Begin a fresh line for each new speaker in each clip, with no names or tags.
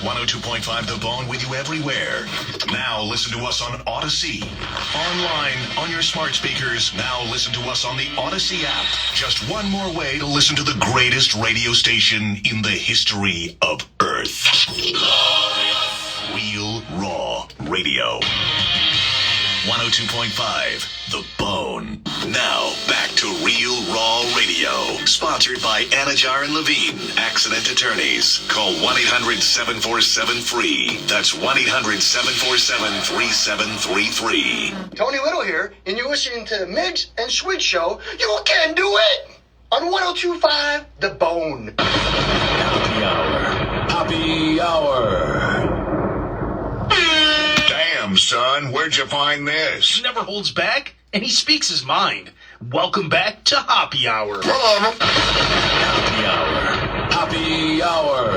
102.5 The Bone with you everywhere. Now listen to us on Odyssey. Online, on your smart speakers. Now listen to us on the Odyssey app. Just one more way to listen to the greatest radio station in the history of Earth. Real Raw Radio. 102.5 The Bone. Now, back to Real Raw Radio. Sponsored by Anajar and Levine, Accident Attorneys. Call 1-800-747-FREE. That's 1-800-747-3733.
Tony Little here, and you're listening to the Miggs and Swig Show. You can do it! On 102.5 The Bone.
Happy Hour. Happy Hour.
Damn, son, where'd you find this?
He never holds back, and he speaks his mind. Welcome back to Hoppe Hour.
Happy Hour. Happy Hour.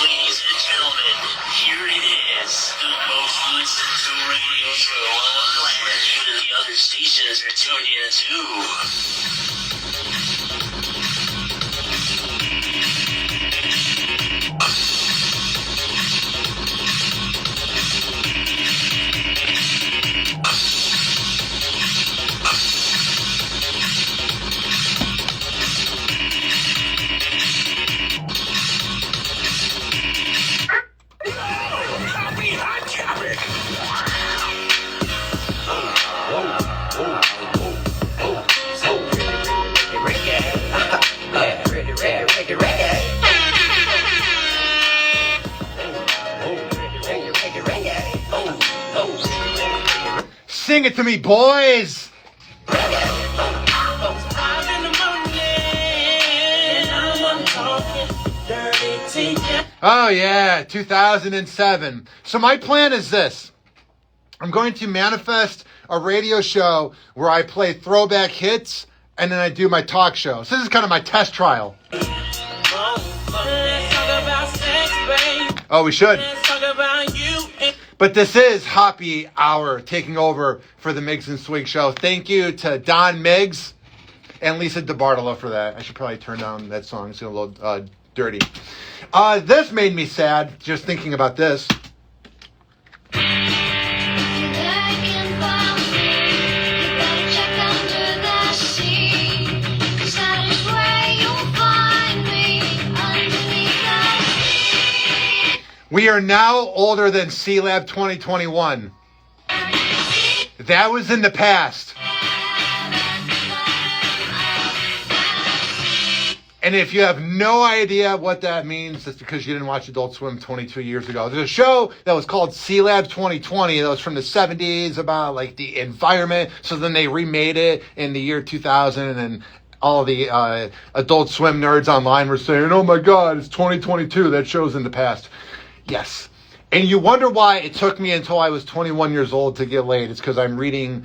Ladies and gentlemen, here it is. The most listened to radio show on the planet. Even the other stations are tuned in too.
Sing it to me, boys! Oh yeah, 2007. So my plan is this. I'm going to manifest a radio show where I play throwback hits and then I do my talk show. So this is kind of my test trial. Oh, we should. But this is Hoppe Hour taking over for the Miggs and Swig show. Thank you to Don Miggs and Lisa DiBartolo for that. I should probably turn down that song. It's a little dirty. This made me sad just thinking about this. We are now older than C-Lab 2021. That was in the past. And if you have no idea what that means, that's because you didn't watch Adult Swim 22 years ago. There's a show that was called C-Lab 2020 that was from the 70s about like the environment. So then they remade it in the year 2000 and all the Adult Swim nerds online were saying, oh my God, it's 2022. That show's in the past. Yes. And you wonder why it took me until I was 21 years old to get laid. It's because I'm reading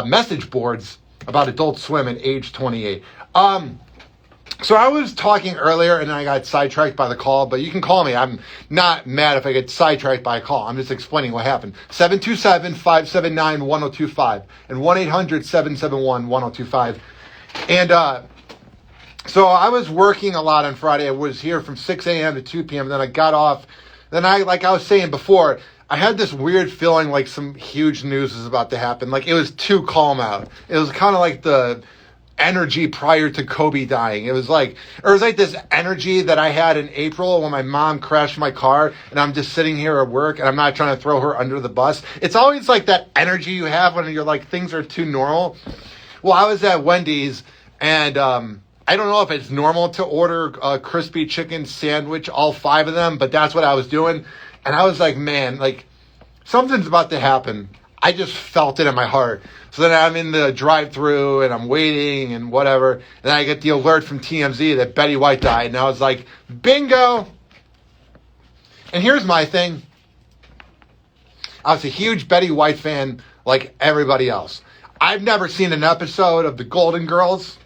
message boards about Adult Swim at age 28. So I was talking earlier and I got sidetracked by the call, but you can call me. I'm not mad if I get sidetracked by a call. I'm just explaining what happened. 727-579-1025 and 1-800-771-1025. And so I was working a lot on Friday. I was here from 6 a.m. to 2 p.m. Then I got off. Then like I was saying before, I had this weird feeling like some huge news was about to happen. Like it was too calm out. It was kind of like the energy prior to Kobe dying. It was like this energy that I had in April when my mom crashed my car and I'm just sitting here at work and I'm not trying to throw her under the bus. It's always like that energy you have when you're like, things are too normal. Well, I was at Wendy's and, I don't know if it's normal to order a crispy chicken sandwich, all 5 of them, but that's what I was doing. And I was like, man, like something's about to happen. I just felt it in my heart. So then I'm in the drive-thru and I'm waiting and whatever. And then I get the alert from TMZ that Betty White died. And I was like, bingo. And here's my thing. I was a huge Betty White fan like everybody else. I've never seen an episode of The Golden Girls.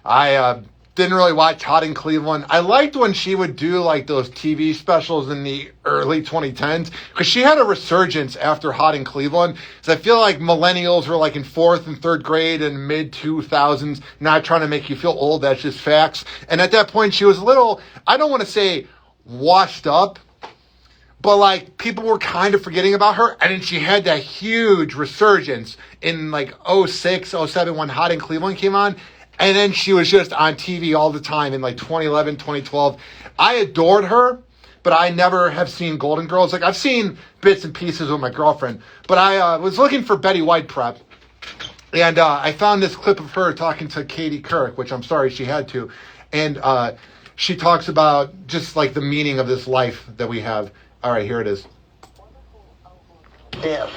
I didn't really watch Hot in Cleveland. I liked when she would do like those TV specials in the early 2010s because she had a resurgence after Hot in Cleveland. So I feel like millennials were like in 4th and 3rd grade and mid 2000s, not trying to make you feel old. That's just facts. And at that point, she was a little, I don't want to say washed up, but like people were kind of forgetting about her. And then she had that huge resurgence in like 06, 07 when Hot in Cleveland came on. And then she was just on TV all the time in like 2011, 2012. I adored her, but I never have seen Golden Girls. Like I've seen bits and pieces with my girlfriend, but I was looking for Betty White prep. And I found this clip of her talking to Katie Couric, which I'm sorry she had to. And she talks about just like the meaning of this life that we have. All right, here it is.
Death.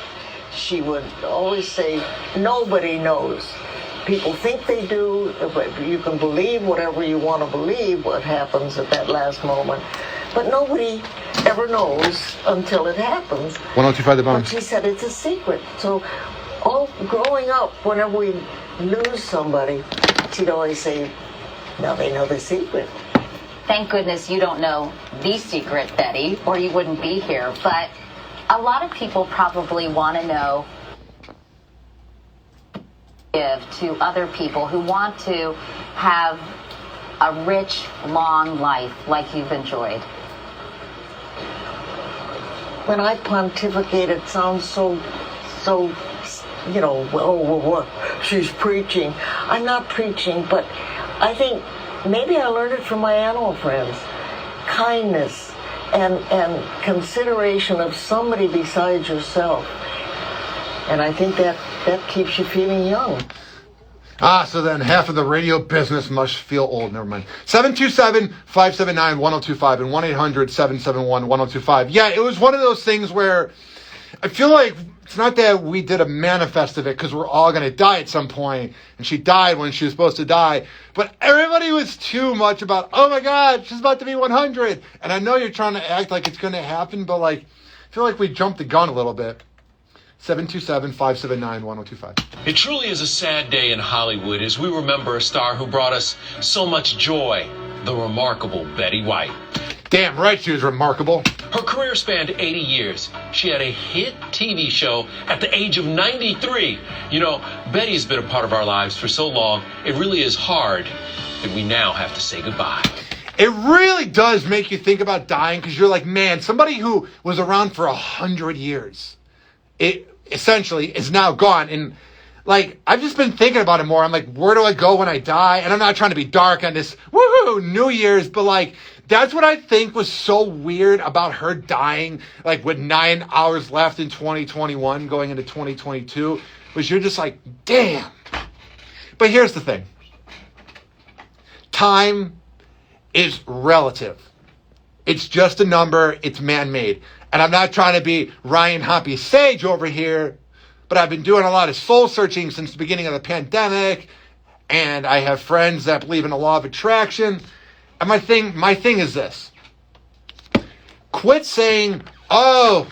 She would always say, nobody knows. People think they do, but you can believe whatever you want to believe what happens at that last moment. But nobody ever knows until it happens.
1025 The Bone.
But she said it's a secret. So all growing up, whenever we lose somebody, she'd always say, now they know the secret.
Thank goodness you don't know the secret, Betty, or you wouldn't be here. But a lot of people probably want to know give to other people who want to have a rich, long life like you've enjoyed.
When I pontificate, it sounds so, well, she's preaching. I'm not preaching, but I think maybe I learned it from my animal friends. Kindness and consideration of somebody besides yourself. And I think that keeps you feeling young.
So then half of the radio business must feel old. Never mind. 727-579-1025 and 1-800-771-1025. Yeah, it was one of those things where I feel like it's not that we did a manifest of it because we're all going to die at some point, and she died when she was supposed to die. But everybody was too much about, oh my God, she's about to be 100. And I know you're trying to act like it's going to happen, but like, I feel like we jumped the gun a little bit. 727-579-1025.
It truly is a sad day in Hollywood as we remember a star who brought us so much joy, the remarkable Betty White.
Damn right she was remarkable.
Her career spanned 80 years. She had a hit TV show at the age of 93. You know, Betty has been a part of our lives for so long, it really is hard that we now have to say goodbye.
It really does make you think about dying because you're like, man, somebody who was around for 100 years, it essentially is now gone. And like, I've just been thinking about it more. I'm like, where do I go when I die? And I'm not trying to be dark on this woohoo New Year's, but like, that's what I think was so weird about her dying, like with 9 hours left in 2021 going into 2022, was you're just like, damn. But here's the thing. Time is relative. It's just a number. It's man-made. And I'm not trying to be Ryan Hoppe Sage over here, but I've been doing a lot of soul searching since the beginning of the pandemic, and I have friends that believe in the law of attraction. And my thing is this. Quit saying, oh,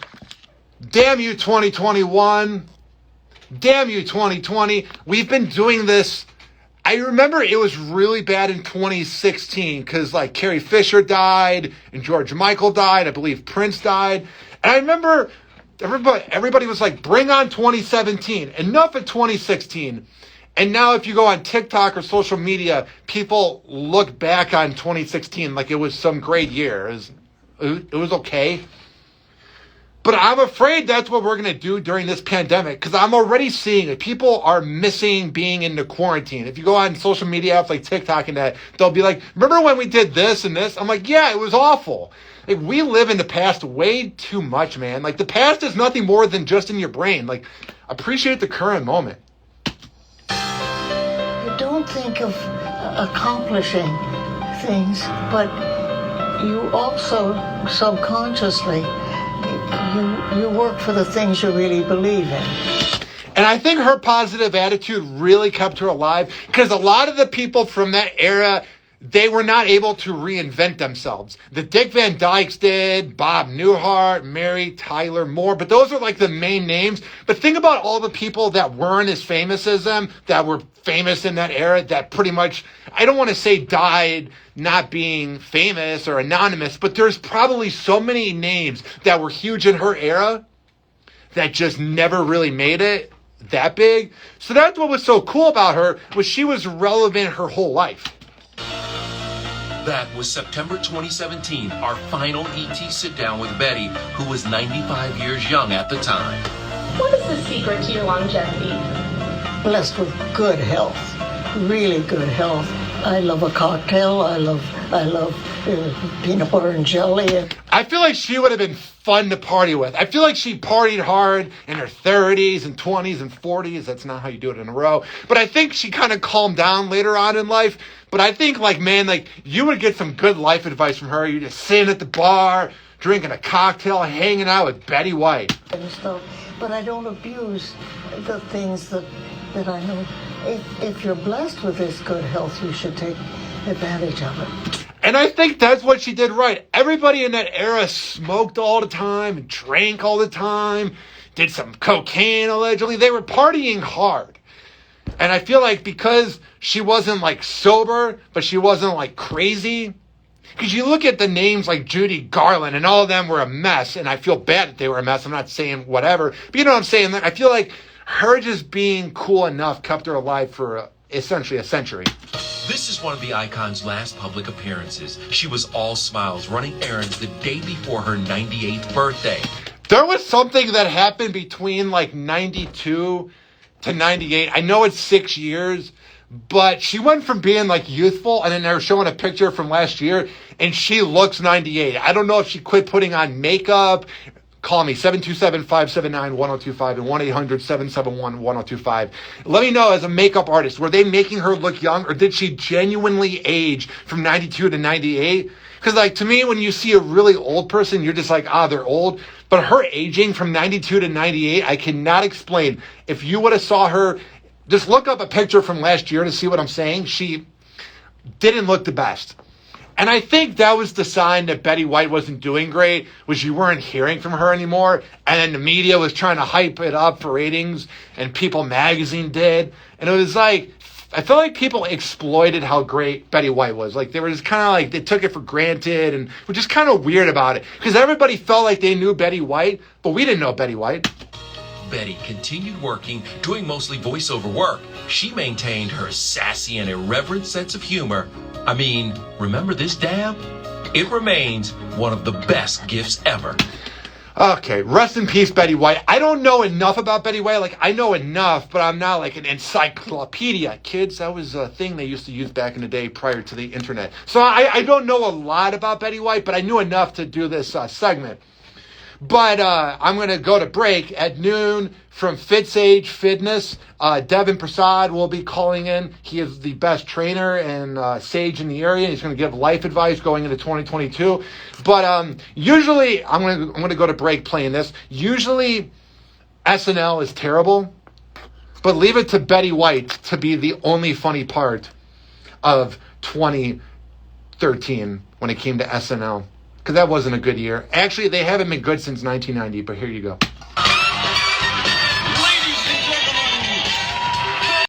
damn you 2021, damn you 2020. We've been doing this. I remember it was really bad in 2016 because like Carrie Fisher died and George Michael died. I believe Prince died. And I remember everybody was like, bring on 2017. Enough of 2016. And now if you go on TikTok or social media, people look back on 2016 like it was some great year. It was okay. But I'm afraid that's what we're going to do during this pandemic because I'm already seeing it. People are missing being in the quarantine. If you go on social media apps like TikTok and that, they'll be like, remember when we did this and this? I'm like, yeah, it was awful. Like, we live in the past way too much, man. Like, the past is nothing more than just in your brain. Like, appreciate the current moment.
You don't think of accomplishing things, but you also subconsciously you work for the things you really believe in.
And I think her positive attitude really kept her alive because a lot of the people from that era they were not able to reinvent themselves. The Dick Van Dykes did, Bob Newhart, Mary Tyler Moore, but those are like the main names. But think about all the people that weren't as famous as them, that were famous in that era, that pretty much, I don't want to say died not being famous or anonymous, but there's probably so many names that were huge in her era that just never really made it that big. So that's what was so cool about her, was she was relevant her whole life.
That was September 2017, our final ET sit-down with Betty, who was 95 years young at the time.
What is the secret to your longevity?
Blessed with good health, really good health. I love a cocktail. I love peanut butter and jelly.
I feel like she would have been fun to party with. I feel like she partied hard in her 30s and 20s and 40s. That's not how you do it in a row. But I think she kind of calmed down later on in life. But I think, like, man, like, you would get some good life advice from her. You're just sitting at the bar, drinking a cocktail, hanging out with Betty White.
And stuff. But I don't abuse the things that I know. If you're blessed with this good health, you should take advantage of it.
And I think that's what she did right. Everybody in that era smoked all the time and drank all the time, did some cocaine allegedly. They were partying hard. And I feel like because she wasn't like sober, but she wasn't like crazy. Because you look at the names like Judy Garland and all of them were a mess. And I feel bad that they were a mess. I'm not saying whatever. But you know what I'm saying? I feel like her just being cool enough kept her alive for essentially a century.
This is one of the icon's last public appearances. She was all smiles, running errands the day before her 98th birthday.
There was something that happened between like 92 to 98. I know it's 6 years, but she went from being like youthful, and then they were showing a picture from last year, and she looks 98. I don't know if she quit putting on makeup. Call me, 727-579-1025 and 1-800-771-1025. Let me know, as a makeup artist, were they making her look young, or did she genuinely age from 92 to 98? Because, like, to me, when you see a really old person, you're just like, they're old. But her aging from 92 to 98, I cannot explain. If you would have saw her, just look up a picture from last year to see what I'm saying. She didn't look the best. And I think that was the sign that Betty White wasn't doing great, was you weren't hearing from her anymore. And then the media was trying to hype it up for ratings, and People Magazine did. And it was like, I felt like people exploited how great Betty White was. Like, they were just kind of like, they took it for granted and were just kind of weird about it. Because everybody felt like they knew Betty White, but we didn't know Betty White.
Betty continued working, doing mostly voiceover work. She maintained her sassy and irreverent sense of humor. I mean, remember this dab? It remains one of the best gifts ever.
Okay, rest in peace, Betty White. I don't know enough about Betty White. Like, I know enough, but I'm not like an encyclopedia. Kids, that was a thing they used to use back in the day prior to the internet. So I don't know a lot about Betty White, but I knew enough to do this segment. But I'm going to go to break at noon from FitSage Fitness. Devin Prasad will be calling in. He is the best trainer and sage in the area. He's going to give life advice going into 2022. But usually, I'm going to go to break playing this. Usually, SNL is terrible. But leave it to Betty White to be the only funny part of 2013 when it came to SNL. Because that wasn't a good year. Actually, they haven't been good since 1990, but here you go.